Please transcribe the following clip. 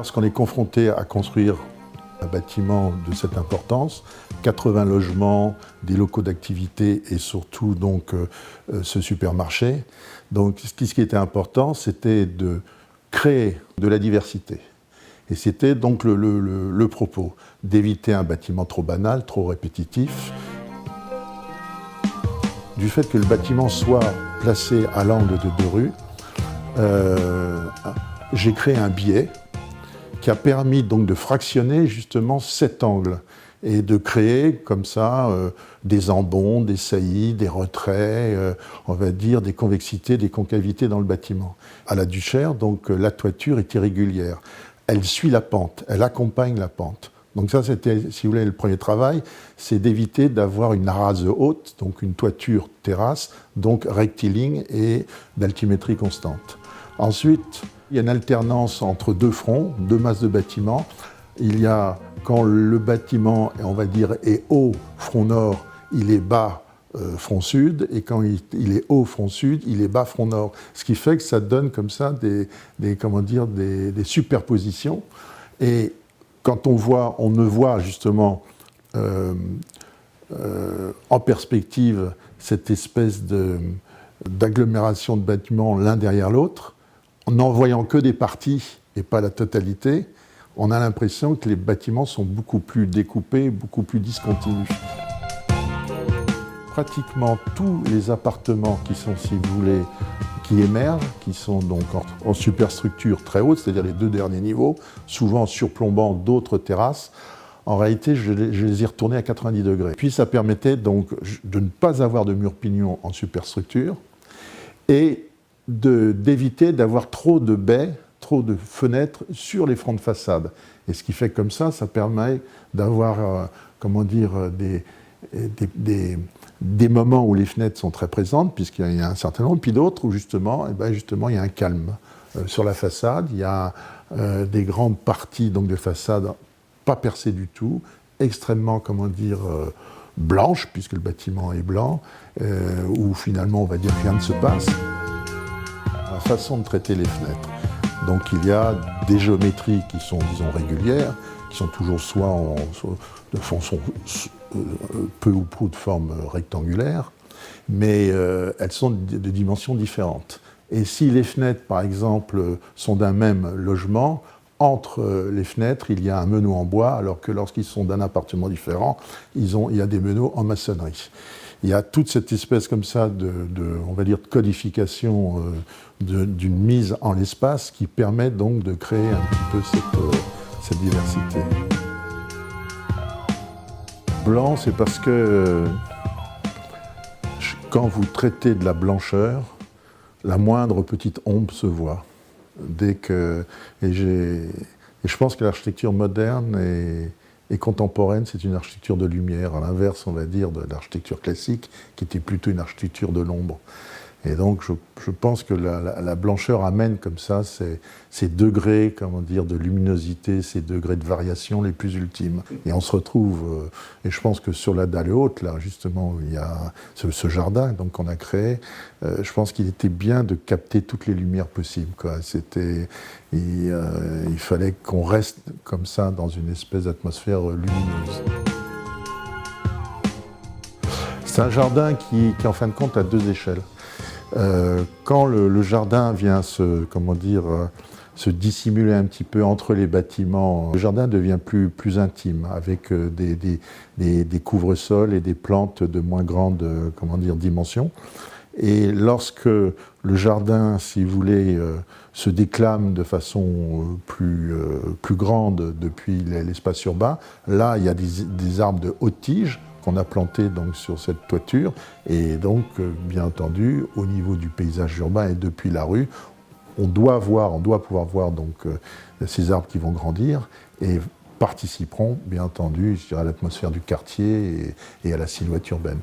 Lorsqu'on est confronté à construire un bâtiment de cette importance, 80 logements, des locaux d'activité et surtout donc ce supermarché. Donc ce qui était important, c'était de créer de la diversité. Et c'était donc le propos, d'éviter un bâtiment trop banal, trop répétitif. Du fait que le bâtiment soit placé à l'angle de deux rues, j'ai créé un biais qui a permis donc de fractionner justement cet angle et de créer comme ça des embonds, des saillies, des retraits, on va dire des convexités, des concavités dans le bâtiment. À la Duchère, donc la toiture est irrégulière. Elle suit la pente, elle accompagne la pente. Donc ça, c'était, si vous voulez, le premier travail, c'est d'éviter d'avoir une rase haute, donc une toiture terrasse, donc rectiligne et d'altimétrie constante. Ensuite, il y a une alternance entre deux fronts, deux masses de bâtiments. Il y a, quand le bâtiment, on va dire, est haut, front nord, il est bas, front sud, et quand il est haut, front sud, il est bas, front nord. Ce qui fait que ça donne comme ça des superpositions. Et quand on ne voit justement en perspective cette espèce d'agglomération de bâtiments l'un derrière l'autre, en n'en voyant que des parties et pas la totalité, on a l'impression que les bâtiments sont beaucoup plus découpés, beaucoup plus discontinus. Pratiquement tous les appartements qui sont, si vous voulez, qui émergent, qui sont donc en superstructure très haute, c'est-à-dire les deux derniers niveaux, souvent surplombant d'autres terrasses, en réalité, je les ai retournés à 90 degrés. Puis ça permettait donc de ne pas avoir de murs pignons en superstructure et d'éviter d'avoir trop de baies, trop de fenêtres sur les fronts de façade. Et ce qui fait comme ça permet d'avoir, comment dire, des moments où les fenêtres sont très présentes, puisqu'il y a un certain nombre, puis d'autres où justement, il y a un calme. Sur la façade, il y a des grandes parties donc, de façade pas percées du tout, extrêmement, comment dire, blanches, puisque le bâtiment est blanc, où finalement on va dire rien ne se passe. La façon de traiter les fenêtres. Donc il y a des géométries qui sont, disons, régulières, qui sont toujours soit de façon peu ou prou de forme rectangulaire, mais elles sont de dimensions différentes. Et si les fenêtres, par exemple, sont d'un même logement, entre les fenêtres, il y a un meneau en bois, alors que lorsqu'ils sont d'un appartement différent, il y a des meneaux en maçonnerie. Il y a toute cette espèce comme ça on va dire, de codification d'une mise en l'espace qui permet donc de créer un petit peu cette diversité. Blanc, c'est parce que quand vous traitez de la blancheur, la moindre petite ombre se voit. Et je pense que l'architecture moderne et contemporaine, c'est une architecture de lumière, à l'inverse, on va dire, de l'architecture classique, qui était plutôt une architecture de l'ombre. Et donc, je pense que la blancheur amène comme ça ces degrés, comment dire, de luminosité, ces degrés de variation les plus ultimes. Et on se retrouve, et je pense que sur la dalle haute, là, justement, où il y a ce jardin donc, qu'on a créé, je pense qu'il était bien de capter toutes les lumières possibles, quoi. Il fallait qu'on reste comme ça dans une espèce d'atmosphère lumineuse. C'est un jardin qui, en fin de compte, a deux échelles. Quand le jardin vient se dissimuler un petit peu entre les bâtiments, le jardin devient plus intime, avec des couvre-sols et des plantes de moins grande dimension. Et lorsque le jardin, si vous voulez, se déclame de façon plus grande depuis l'espace urbain, là, il y a des arbres de haute tige qu'on a plantés donc, sur cette toiture. Et donc, bien entendu, au niveau du paysage urbain et depuis la rue, on doit pouvoir voir donc, ces arbres qui vont grandir et participeront, bien entendu, à l'atmosphère du quartier et à la silhouette urbaine.